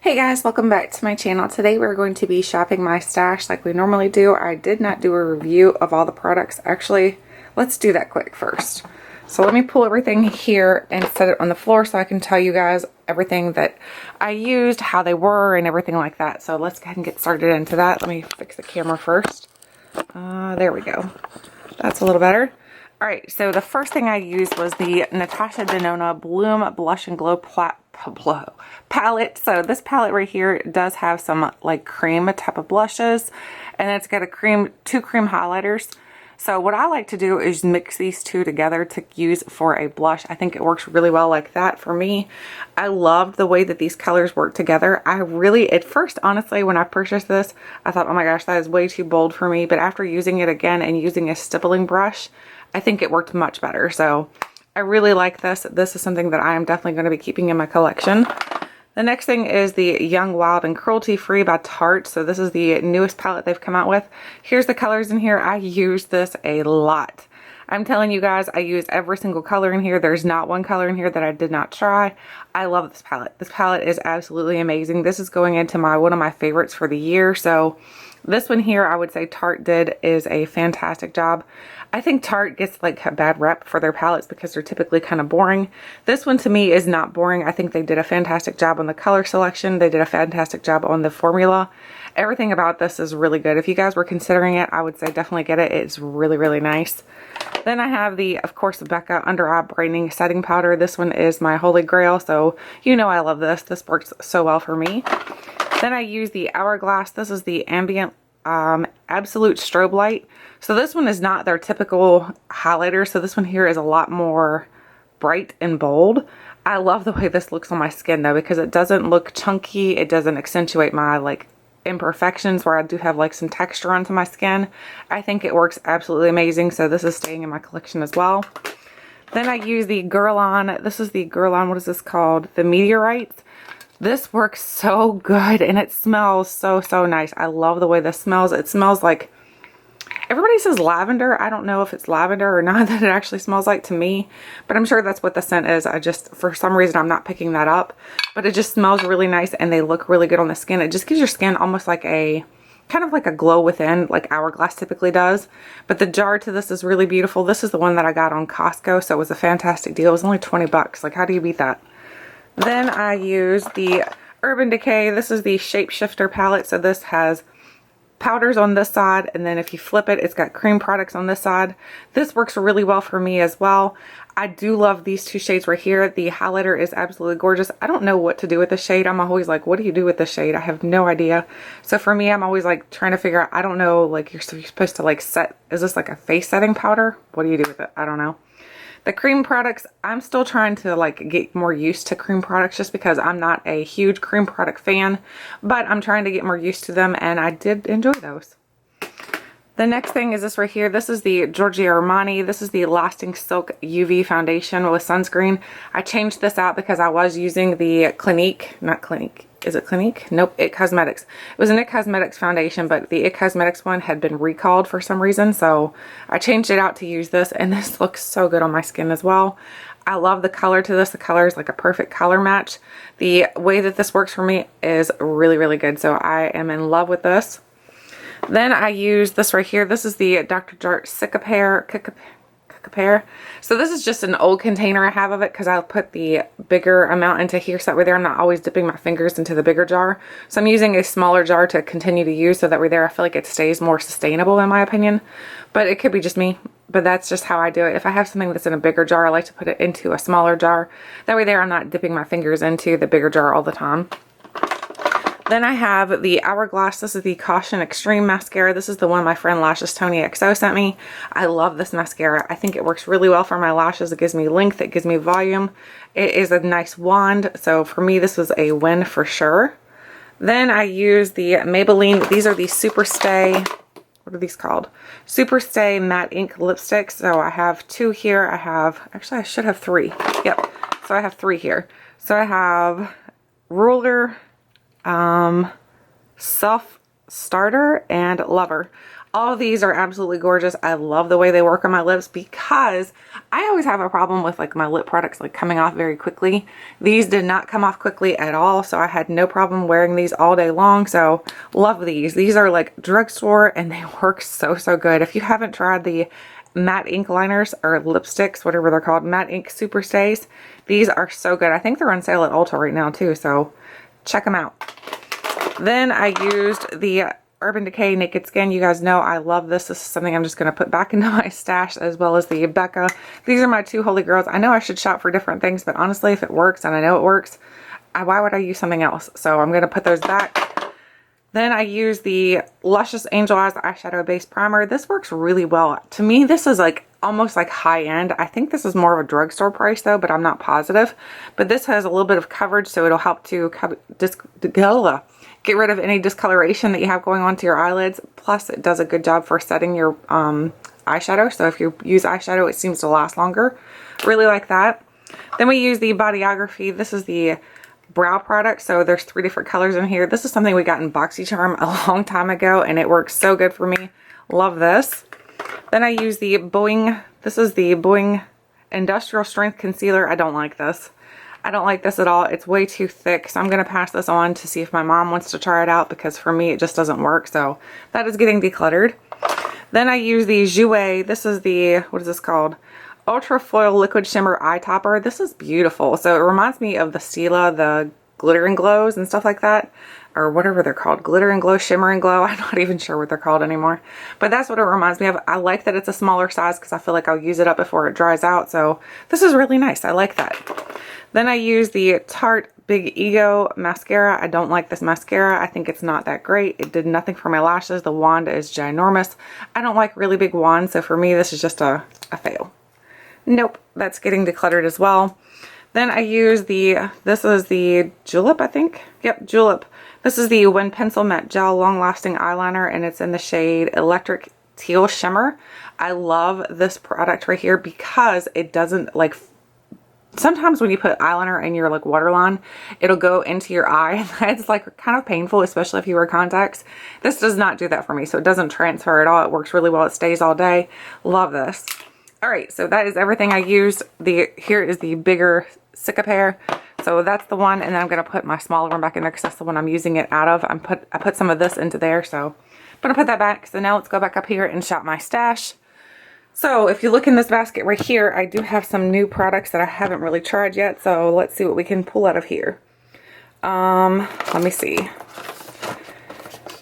Hey guys, welcome back to my channel. Today we're going to be shopping my stash like we normally do. I did not do a review of all the products. Actually, let's do that quick first. So let me pull everything here and set it on the floor so I can tell you guys everything that I used, how they were, and everything like that. So let's go ahead and get started into that. Let me fix the camera first. There we go. That's a little better. Alright, so the first thing I used was the Natasha Denona Bloom Blush and Glow palette. So this palette right here does have some like cream type of blushes, and it's got two cream highlighters. So what I like to do is mix these two together to use for a blush. I think it works really well like that for me. I loved the way that these colors work together. I really, at first, honestly, when I purchased this, I thought, oh my gosh, that is way too bold for me. But after using it again and using a stippling brush, I think it worked much better. So I really like this. This is something that I am definitely going to be keeping in my collection. The next thing is the Young, Wild, and Cruelty Free by Tarte. So this is the newest palette they've come out with. Here's the colors in here. I use this a lot. I'm telling you guys, I use every single color in here. There's not one color in here that I did not try. I love this palette. This palette is absolutely amazing. This is going into one of my favorites for the year. So this one here, I would say Tarte is a fantastic job. I think Tarte gets like a bad rep for their palettes because they're typically kind of boring. This one to me is not boring. I think they did a fantastic job on the color selection. They did a fantastic job on the formula. Everything about this is really good. If you guys were considering it, I would say definitely get it. It's really, really nice. Then I have of course, the Becca Under Eye Brightening Setting Powder. This one is my holy grail, so you know I love this. This works so well for me. Then I use the Hourglass. This is the Ambient Absolute Strobe Light. So this one is not their typical highlighter. So this one here is a lot more bright and bold. I love the way this looks on my skin though, because it doesn't look chunky. It doesn't accentuate my like imperfections where I do have like some texture onto my skin. I think it works absolutely amazing. So this is staying in my collection as well. Then I use the Guerlain. This is the Guerlain, what is this called? The Metorites. This works so good and it smells so nice. I love the way this smells. It smells like, everybody says lavender. I don't know if it's lavender or not that it actually smells like to me, but I'm sure that's what the scent is. For some reason, I'm not picking that up, but it just smells really nice and they look really good on the skin. It just gives your skin almost like kind of like a glow within, like Hourglass typically does. But the jar to this is really beautiful. This is the one that I got on Costco, so it was a fantastic deal. It was only 20 bucks. Like, how do you beat that? Then I use the Urban Decay. This is the Shapeshifter palette. So this has powders on this side, and then if you flip it, it's got cream products on this side. This works really well for me as well. I do love these two shades right here. The highlighter is absolutely gorgeous. I don't know what to do with the shade. I'm always like, what do you do with the shade? I have no idea. So for me, I'm always like trying to figure out, I don't know, like you're supposed to like set, is this like a face setting powder? What do you do with it? I don't know. The cream products, I'm still trying to like get more used to cream products just because I'm not a huge cream product fan, but I'm trying to get more used to them and I did enjoy those. The next thing is this right here. This is the Giorgio Armani. This is the Lasting Silk UV Foundation with sunscreen. I changed this out because I was using the Clinique, not Clinique. Is it Clinique? Nope, It Cosmetics. It was an It Cosmetics foundation, but the It Cosmetics one had been recalled for some reason, so I changed it out to use this, and this looks so good on my skin as well. I love the color to this. The color is like a perfect color match. The way that this works for me is really, really good, so I am in love with this. Then I use this right here. This is the Dr. Jart Cicapair. So this is just an old container I have of it because I'll put the bigger amount into here so that way there I'm not always dipping my fingers into the bigger jar. So I'm using a smaller jar to continue to use so that way there I feel like it stays more sustainable in my opinion. But it could be just me. But that's just how I do it. If I have something that's in a bigger jar, I like to put it into a smaller jar. That way there I'm not dipping my fingers into the bigger jar all the time. Then I have the Hourglass. This is the Caution Extreme Mascara. This is the one my friend Luscious Tony XO sent me. I love this mascara. I think it works really well for my lashes. It gives me length. It gives me volume. It is a nice wand. So for me, this was a win for sure. Then I use the Maybelline. These are the Super Stay. What are these called? Super Stay Matte Ink Lipsticks. So I have two here. Actually I should have three. Yep. So I have three here. So I have Ruler, Self Starter, and Lover. All of these are absolutely gorgeous. I love the way they work on my lips because I always have a problem with like my lip products like coming off very quickly. These did not come off quickly at all, so I had no problem wearing these all day long. So love these. These are like drugstore and they work so good. If you haven't tried the matte ink liners or lipsticks, whatever they're called, matte ink super stays, these are so good. I think they're on sale at Ulta right now too, so check them out. Then I used the Urban Decay Naked Skin. You guys know I love this. This is something I'm just going to put back into my stash, as well as the Becca. These are my two holy grails. I know I should shop for different things, but honestly, if it works, and I know it works, why would I use something else? So I'm going to put those back. Then I use the Luscious Angel Eyes Eyeshadow Base Primer. This works really well. To me, this is like almost like high end. I think this is more of a drugstore price though, but I'm not positive. But this has a little bit of coverage, so it'll help to get rid of any discoloration that you have going onto your eyelids. Plus, it does a good job for setting your eyeshadow. So if you use eyeshadow, it seems to last longer. Really like that. Then we use the Bodyography. This is the brow product. So there's 3 different colors in here. This is something we got in BoxyCharm a long time ago, and it works so good for me. Love this. Then I use the Boing. This is the Boing Industrial Strength Concealer. I don't like this. I don't like this at all. It's way too thick, so I'm going to pass this on to see if my mom wants to try it out, because for me it just doesn't work. So that is getting decluttered. Then I use the Jouer. This is the, what is this called? Ultra Foil Liquid Shimmer Eye Topper. This is beautiful. So it reminds me of the Stila, the Glitter and Glows and stuff like that, or whatever they're called. Glitter and Glow, Shimmer and Glow. I'm not even sure what they're called anymore. But that's what it reminds me of. I like that it's a smaller size because I feel like I'll use it up before it dries out. So this is really nice. I like that. Then I use the Tarte Big Ego Mascara. I don't like this mascara. I think it's not that great. It did nothing for my lashes. The wand is ginormous. I don't like really big wands, so for me this is just a fail. Nope, that's getting decluttered as well. Then I use the, this is the Julep, I think. Yep, Julep. This is the Win Pencil Matte Gel Long Lasting Eyeliner, and it's in the shade Electric Teal Shimmer. I love this product right here because it doesn't like, sometimes when you put eyeliner in your like waterline, it'll go into your eye, and that's like kind of painful, especially if you wear contacts. This does not do that for me, so it doesn't transfer at all. It works really well. It stays all day. Love this. All right, so that is everything I used. Here is the bigger Cicapair. So that's the one, and then I'm going to put my smaller one back in there because that's the one I'm using it out of. I put some of this into there, so I'm going to put that back. So now let's go back up here and shop my stash. So if you look in this basket right here, I do have some new products that I haven't really tried yet. So let's see what we can pull out of here. Let me see.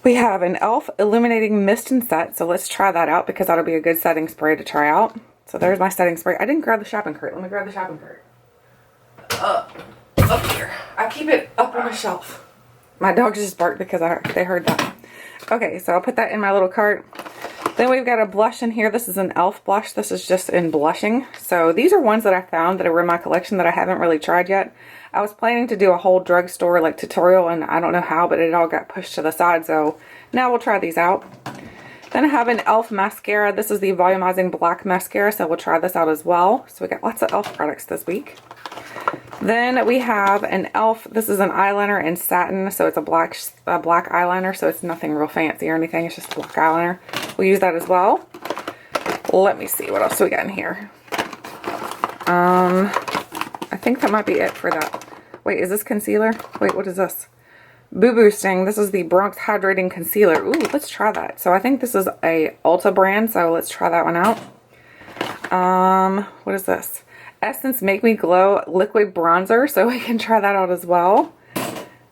We have an e.l.f. Illuminating Mist and Set. So let's try that out because that'll be a good setting spray to try out. So there's my setting spray. I didn't grab the shopping cart. Let me grab the shopping cart. Up here. I keep it up on a shelf. My dog just barked because they heard that. Okay, so I'll put that in my little cart. Then we've got a blush in here. This is an e.l.f. blush. This is just in blushing. So these are ones that I found that are in my collection that I haven't really tried yet. I was planning to do a whole drugstore like tutorial, and I don't know how, but it all got pushed to the side. So now we'll try these out. Then I have an e.l.f. mascara. This is the volumizing black mascara, so we'll try this out as well. So we got lots of e.l.f. products this week. Then we have an e.l.f. This is an eyeliner in satin, so it's a black eyeliner, so it's nothing real fancy or anything. It's just a black eyeliner. We'll use that as well. Let me see what else we got in here. I think that might be it for that. Wait, is this concealer? Wait, what is this? Boo Boosting. This is the Bronx Hydrating Concealer. Ooh, let's try that. So I think this is a Ulta brand, so let's try that one out. What is this? Essence Make Me Glow Liquid Bronzer, so we can try that out as well.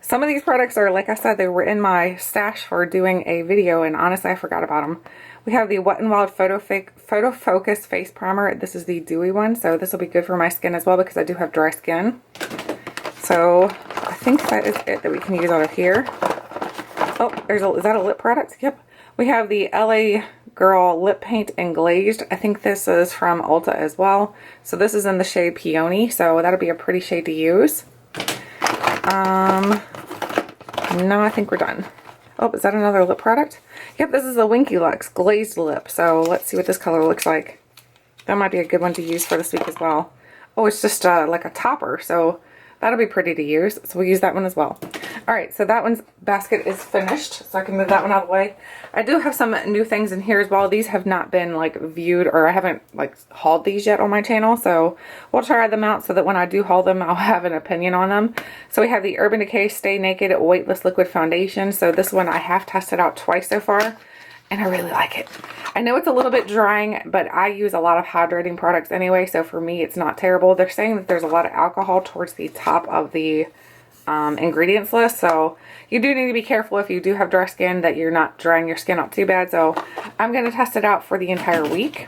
Some of these products are, like I said, they were in my stash for doing a video, and honestly, I forgot about them. We have the Wet n Wild Photo Focus Face Primer. This is the dewy one, so this will be good for my skin as well because I do have dry skin. So I think that is it that we can use out of here. Oh, is that a lip product? Yep. We have the LA Girl Lip Paint and Glazed. I think this is from Ulta as well. So this is in the shade Peony, so that'll be a pretty shade to use. No, I think we're done. Oh, is that another lip product? Yep, this is a Winky Lux Glazed Lip. So let's see what this color looks like. That might be a good one to use for this week as well. Oh, it's just like a topper, so that'll be pretty to use. So we'll use that one as well. Alright, so that one's basket is finished, so I can move that one out of the way. I do have some new things in here as well. These have not been like viewed, or I haven't like hauled these yet on my channel, so we'll try them out so that when I do haul them, I'll have an opinion on them. So we have the Urban Decay Stay Naked Weightless Liquid Foundation. So this one I have tested out twice so far, and I really like it. I know it's a little bit drying, but I use a lot of hydrating products anyway, so for me it's not terrible. They're saying that there's a lot of alcohol towards the top of the ingredients list, so you do need to be careful if you do have dry skin that you're not drying your skin out too bad. So I'm going to test it out for the entire week.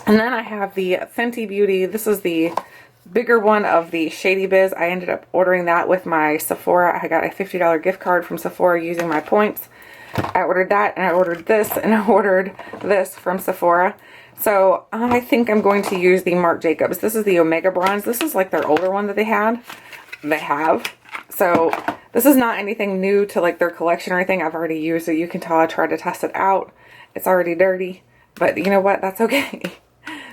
And then I have the Fenty Beauty. This is the bigger one of the Shady Biz. I ended up ordering that with my Sephora. I got a $50 gift card from Sephora using my points. I ordered that, and I ordered this, and I ordered this from Sephora. So I think I'm going to use the Marc Jacobs. This is the Omega Bronze. This is like their older one that they have. So this is not anything new to like their collection or anything. I've already used it. You can tell I tried to test it out. It's already dirty, but you know what? That's okay.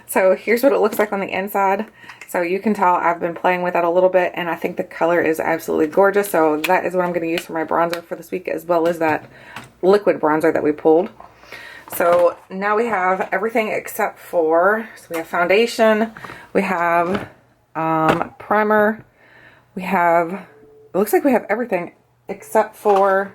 So here's what it looks like on the inside. So you can tell I've been playing with that a little bit, and I think the color is absolutely gorgeous. So that is what I'm going to use for my bronzer for this week, as well as that liquid bronzer that we pulled. So now we have everything except for, so we have foundation, we have primer, we have, it looks like we have everything except for,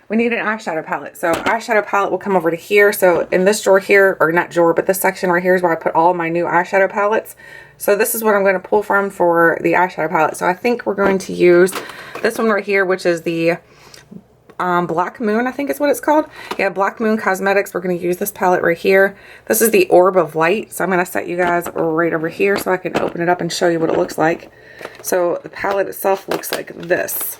we need an eyeshadow palette. So eyeshadow palette will come over to here. So in this drawer here, or not drawer, but this section right here is where I put all my new eyeshadow palettes. So this is what I'm going to pull from for the eyeshadow palette. So I think we're going to use this one right here, which is the Black Moon, I think is what it's called. Yeah, Black Moon Cosmetics. We're going to use this palette right here. This is the Orb of Light. So I'm going to set you guys right over here so I can open it up and show you what it looks like. So the palette itself looks like this.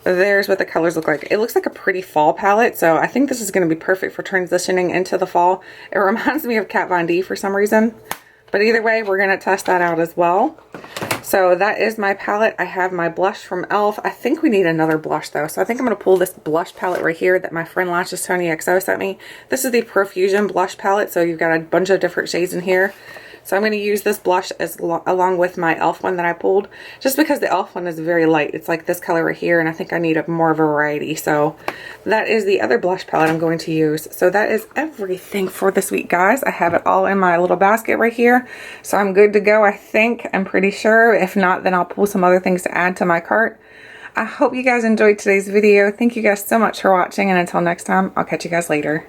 There's what the colors look like. It looks like a pretty fall palette, so I think this is going to be perfect for transitioning into the fall. It reminds me of Kat Von D for some reason. But either way, we're going to test that out as well. So that is my palette. I have my blush from e.l.f. I think we need another blush though. So I think I'm going to pull this blush palette right here that my friend Luscious Tony XO sent me. This is the Profusion blush palette. So you've got a bunch of different shades in here. So I'm going to use this blush along with my e.l.f. one that I pulled, just because the e.l.f. one is very light. It's like this color right here, and I think I need more of a variety. So that is the other blush palette I'm going to use. So that is everything for this week, guys. I have it all in my little basket right here. So I'm good to go, I think. I'm pretty sure. If not, then I'll pull some other things to add to my cart. I hope you guys enjoyed today's video. Thank you guys so much for watching, and until next time, I'll catch you guys later.